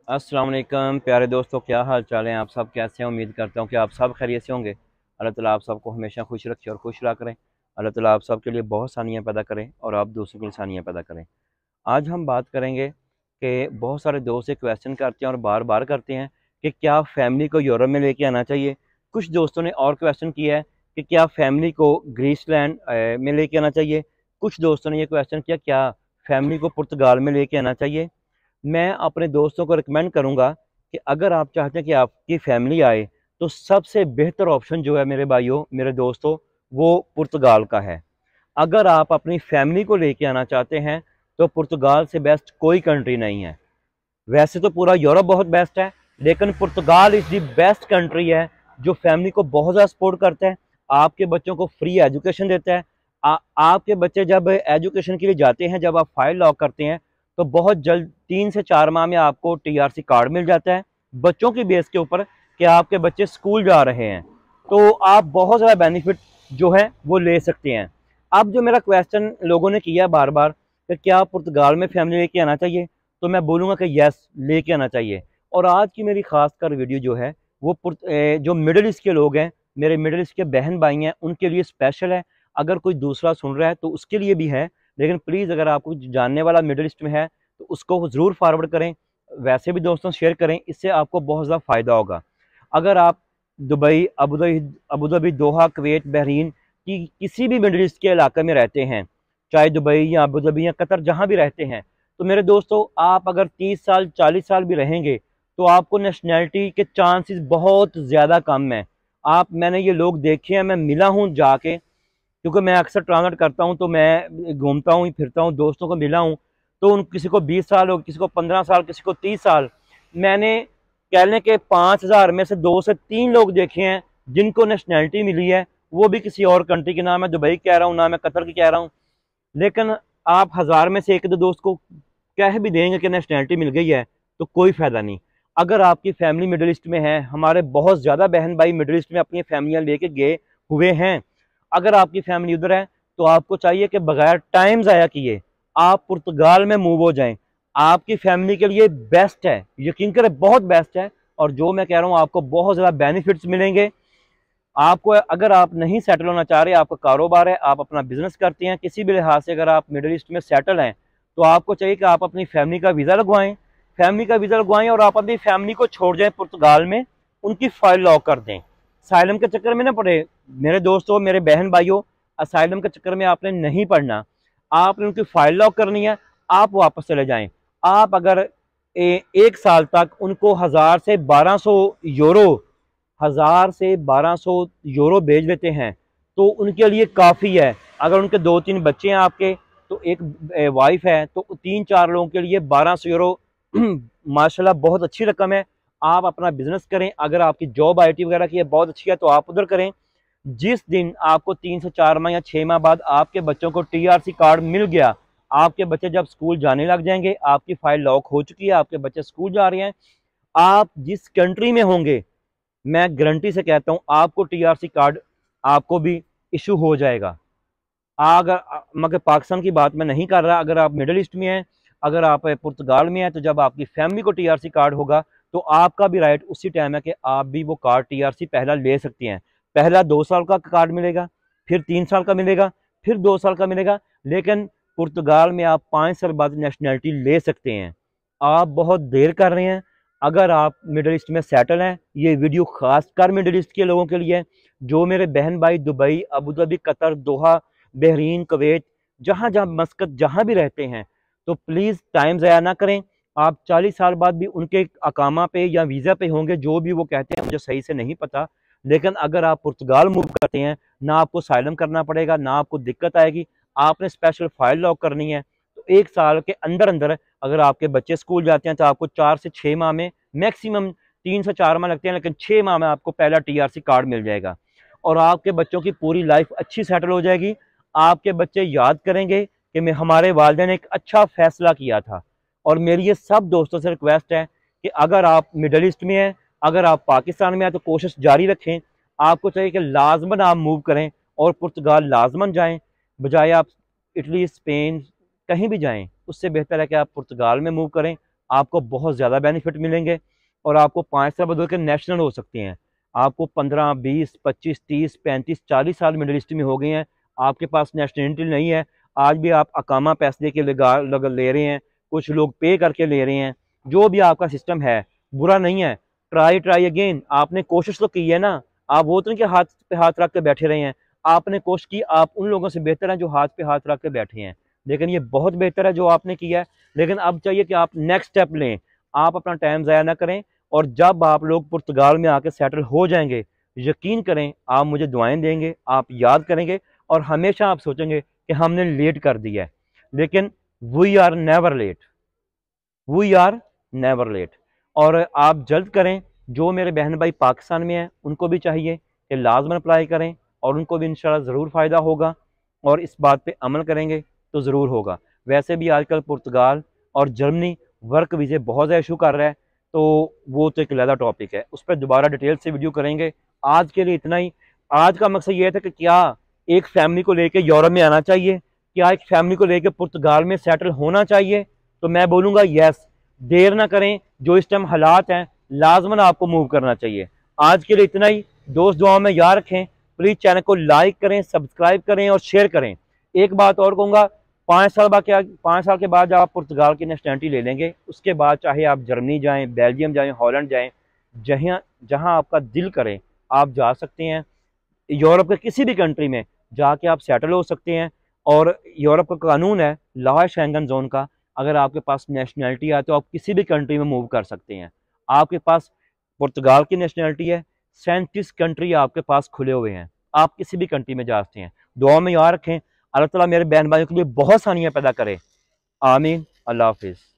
अस्सलाम वालेकुम प्यारे दोस्तों, क्या हाल चाल है। आप सब कैसे हैं? उम्मीद करता हूँ कि आप सब खैरियत से होंगे। अल्लाह ताला आप सबको हमेशा खुश रखे और खुश रहा करें। अल्लाह ताला आप सब के लिए बहुत सानियाँ पैदा करें और आप दूसरों के लिए सानियाँ पैदा करें। आज हम बात करेंगे कि बहुत सारे दोस्त एक क्वेश्चन करते हैं और बार बार करते हैं कि क्या फैमिली को यूरोप में लेके आना चाहिए। कुछ दोस्तों ने और क्वेश्चन किया है कि क्या फैमिली को ग्रीसलैंड में लेके आना चाहिए। कुछ दोस्तों ने ये क्वेश्चन किया क्या फैमिली को पुर्तगाल में लेके आना चाहिए। मैं अपने दोस्तों को रिकमेंड करूंगा कि अगर आप चाहते हैं कि आपकी फैमिली आए तो सबसे बेहतर ऑप्शन जो है मेरे भाइयों मेरे दोस्तों वो पुर्तगाल का है। अगर आप अपनी फैमिली को लेके आना चाहते हैं तो पुर्तगाल से बेस्ट कोई कंट्री नहीं है। वैसे तो पूरा यूरोप बहुत बेस्ट है, लेकिन पुर्तगाल इज़ दी बेस्ट कंट्री है जो फैमिली को बहुत ज़्यादा सपोर्ट करता है। आपके बच्चों को फ्री एजुकेशन देता है। आपके बच्चे जब एजुकेशन के लिए जाते हैं, जब आप फाइल लॉक करते हैं तो बहुत जल्द 3 से 4 माह में आपको टीआरसी कार्ड मिल जाता है बच्चों की बेस के ऊपर कि आपके बच्चे स्कूल जा रहे हैं। तो आप बहुत ज़्यादा बेनिफिट जो है वो ले सकते हैं। अब जो मेरा क्वेश्चन लोगों ने किया बार बार कि क्या पुर्तगाल में फैमिली लेके आना चाहिए, तो मैं बोलूँगा कि यस लेके आना चाहिए। और आज की मेरी खास कर वीडियो जो है वो जो मिडिल ईस्ट के लोग हैं, मेरे मिडिल ईस्ट के बहन भाई हैं, उनके लिए स्पेशल है। अगर कोई दूसरा सुन रहा है तो उसके लिए भी है, लेकिन प्लीज़ अगर आपको जानने वाला मिडिल ईस्ट में है तो उसको ज़रूर फॉरवर्ड करें। वैसे भी दोस्तों शेयर करें, इससे आपको बहुत ज़्यादा फ़ायदा होगा। अगर आप दुबई, अबू धाबी, दोहा, कुवैत, बहरीन की किसी भी मिडिल ईस्ट के इलाके में रहते हैं, चाहे दुबई या अबू धाबी या कतर जहाँ भी रहते हैं, तो मेरे दोस्तों आप अगर 30 साल 40 साल भी रहेंगे तो आपको नेशनैलिटी के चांसेस बहुत ज़्यादा कम हैं। मैंने ये लोग देखे हैं, मैं मिला हूँ जाके, क्योंकि मैं अक्सर ट्रांसलेट करता हूँ तो मैं घूमता हूँ फिरता हूँ, दोस्तों को मिला हूँ। तो उन किसी को 20 साल हो, किसी को 15 साल, किसी को 30 साल। मैंने कह लें कि 5,000 में से 2 से 3 लोग देखे हैं जिनको नेशनैलिटी मिली है, वो भी किसी और कंट्री की। ना मैं दुबई कह रहा हूँ ना मैं कतर की कह रहा हूँ, लेकिन आप 1000 में से एक दो दोस्त को कह भी देंगे कि नेशनैलिटी मिल गई है तो कोई फ़ायदा नहीं। अगर आपकी फैमिली मिडिल ईस्ट में है, हमारे बहुत ज़्यादा बहन भाई मिडिल ईस्ट में अपनी फैमिलियाँ लेके गए हुए हैं, अगर आपकी फैमिली उधर है तो आपको चाहिए कि बगैर टाइम ज़ाया किए आप पुर्तगाल में मूव हो जाएं। आपकी फैमिली के लिए बेस्ट है, यकीन करें बहुत बेस्ट है। और जो मैं कह रहा हूँ आपको बहुत ज़्यादा बेनिफिट्स मिलेंगे। आपको अगर आप नहीं सेटल होना चाह रहे, आपका कारोबार है, आप अपना बिजनेस करते हैं, किसी भी लिहाज से अगर आप मिडिल ईस्ट में सेटल हैं तो आपको चाहिए कि आप अपनी फैमिली का वीज़ा लगवाएं। फैमिली का वीज़ा लगवाएं और आप अपनी फैमिली को छोड़ जाएं पुर्तगाल में, उनकी फाइल लॉक कर दें। असाइलम के चक्कर में ना पड़े मेरे दोस्तों, मेरे बहन भाइयों। असाइलम के चक्कर में आपने नहीं पड़ना, आपने उनकी फाइल लॉक करनी है, आप वापस चले जाएं। आप अगर एक साल तक उनको 1,000 से 1,200 यूरो भेज देते हैं तो उनके लिए काफ़ी है। अगर उनके 2-3 बच्चे हैं आपके, तो एक वाइफ है, तो 3-4 लोगों के लिए 1,200 यूरो माशाल्लाह बहुत अच्छी रकम है। आप अपना बिजनेस करें, अगर आपकी जॉब आईटी वगैरह की है बहुत अच्छी है तो आप उधर करें। जिस दिन आपको 3 से 4 माह या 6 माह बाद आपके बच्चों को टीआरसी कार्ड मिल गया, आपके बच्चे जब स्कूल जाने लग जाएंगे, आपकी फाइल लॉक हो चुकी है, आपके बच्चे स्कूल जा रहे हैं, आप जिस कंट्री में होंगे मैं गारंटी से कहता हूं आपको टीआरसी कार्ड आपको भी इशू हो जाएगा। अगर मगर पाकिस्तान की बात मैं नहीं कर रहा, अगर आप मिडिल ईस्ट में हैं, अगर आप पुर्तगाल में हैं, तो जब आपकी फैमिली को टीआरसी कार्ड होगा तो आपका भी राइट उसी टाइम है कि आप भी वो कार्ड टीआरसी पहला ले सकते हैं। पहला 2 साल का कार्ड मिलेगा, फिर 3 साल का मिलेगा, फिर 2 साल का मिलेगा, लेकिन पुर्तगाल में आप 5 साल बाद नेशनैलिटी ले सकते हैं। आप बहुत देर कर रहे हैं। अगर आप मिडिल ईस्ट में सेटल हैं, ये वीडियो खास कर मिडिल ईस्ट के लोगों के लिए है। जो मेरे बहन भाई दुबई, अबू धाबी, कतर, दोहा, बहरीन, कुवैत, जहाँ जहाँ मस्कत जहाँ भी रहते हैं, तो प्लीज़ टाइम ज़ाया ना करें। आप 40 साल बाद भी उनके अकामा पे या वीज़ा पे होंगे, जो भी वो कहते हैं मुझे सही से नहीं पता। लेकिन अगर आप पुर्तगाल मूव करते हैं, ना आपको साइलम करना पड़ेगा, ना आपको दिक्कत आएगी। आपने स्पेशल फाइल लॉक करनी है, तो 1 साल के अंदर अंदर अगर आपके बच्चे स्कूल जाते हैं तो आपको 4 से 6 माह में, मैक्सिमम 3 से 4 माह लगते हैं, लेकिन 6 माह में आपको पहला टीआरसी कार्ड मिल जाएगा और आपके बच्चों की पूरी लाइफ अच्छी सेटल हो जाएगी। आपके बच्चे याद करेंगे कि मैं हमारे वालिदैन ने एक अच्छा फैसला किया था। और मेरी ये सब दोस्तों से रिक्वेस्ट है कि अगर आप मिडल ईस्ट में हैं, अगर आप पाकिस्तान में हैं, तो कोशिश जारी रखें। आपको चाहिए कि लाजमन आप मूव करें और पुर्तगाल लाजमन जाएं, बजाय आप इटली, स्पेन कहीं भी जाएं। उससे बेहतर है कि आप पुर्तगाल में मूव करें। आपको बहुत ज़्यादा बेनिफिट मिलेंगे और आपको 5 साल बदल के नेशनल हो सकते हैं। आपको 15, 20, 25, 30, 35, 40 साल मिडिल ईस्ट में हो गए हैं, आपके पास नेशनलिटी नहीं है, आज भी आप अकामा पैसे दे के ले रहे हैं, कुछ लोग पे करके ले रहे हैं। जो भी आपका सिस्टम है बुरा नहीं है, ट्राई अगेन। आपने कोशिश तो की है ना, आप वो तो नहीं कि हाथ पे हाथ रख के बैठे रहे हैं, आपने कोशिश की। आप उन लोगों से बेहतर हैं जो हाथ पे हाथ रख के बैठे हैं, लेकिन ये बहुत बेहतर है जो आपने किया है। लेकिन अब चाहिए कि आप नेक्स्ट स्टेप लें, आप अपना टाइम ज़ाया ना करें। और जब आप लोग पुर्तगाल में आके सेटल हो जाएंगे, यकीन करें आप मुझे दुआएं देंगे, आप याद करेंगे और हमेशा आप सोचेंगे कि हमने लेट कर दिया है। लेकिन we are never late, we are never late. और आप जल्द करें। जो मेरे बहन भाई पाकिस्तान में हैं उनको भी चाहिए कि लाजमन अप्लाई करें और उनको भी इंशाल्लाह ज़रूर फ़ायदा होगा और इस बात पे अमल करेंगे तो ज़रूर होगा। वैसे भी आजकल पुर्तगाल और जर्मनी वर्क वीज़े बहुत ज़्यादा इशू कर रहा है, तो वो तो एक अलग टॉपिक है, उस पर दोबारा डिटेल से वीडियो करेंगे। आज के लिए इतना ही। आज का मकसद ये था कि क्या एक फैमिली को लेकर यूरोप में आना चाहिए, क्या एक फैमिली को लेकर पुर्तगाल में सेटल होना चाहिए, तो मैं बोलूँगा यस, देर ना करें। जो इस टाइम हालात हैं लाजमन आपको मूव करना चाहिए। आज के लिए इतना ही। दोस्त दुआओं में याद रखें। प्लीज़ चैनल को लाइक करें, सब्सक्राइब करें और शेयर करें। एक बात और कहूँगा, 5 साल के बाद जब आप पुर्तगाल की नेशनलिटी ले लेंगे, उसके बाद चाहे आप जर्मनी जाएं, बेल्जियम जाएं, हॉलैंड जाएं, जहाँ जहाँ आपका दिल करे आप जा सकते हैं। यूरोप के किसी भी कंट्री में जाके आप सेटल हो सकते हैं। और यूरोप का कानून है, लॉ है शेंगन जोन का, अगर आपके पास नेशनलिटी है तो आप किसी भी कंट्री में मूव कर सकते हैं। आपके पास पुर्तगाल की नेशनलिटी है, 37 कंट्री आपके पास खुले हुए हैं, आप किसी भी कंट्री में जा सकते हैं। दुआ में याद रखें। अल्लाह ताला मेरे बहन भाइयों के लिए बहुत सानियाँ पैदा करे। आमीन। अल्लाह हाफिज़।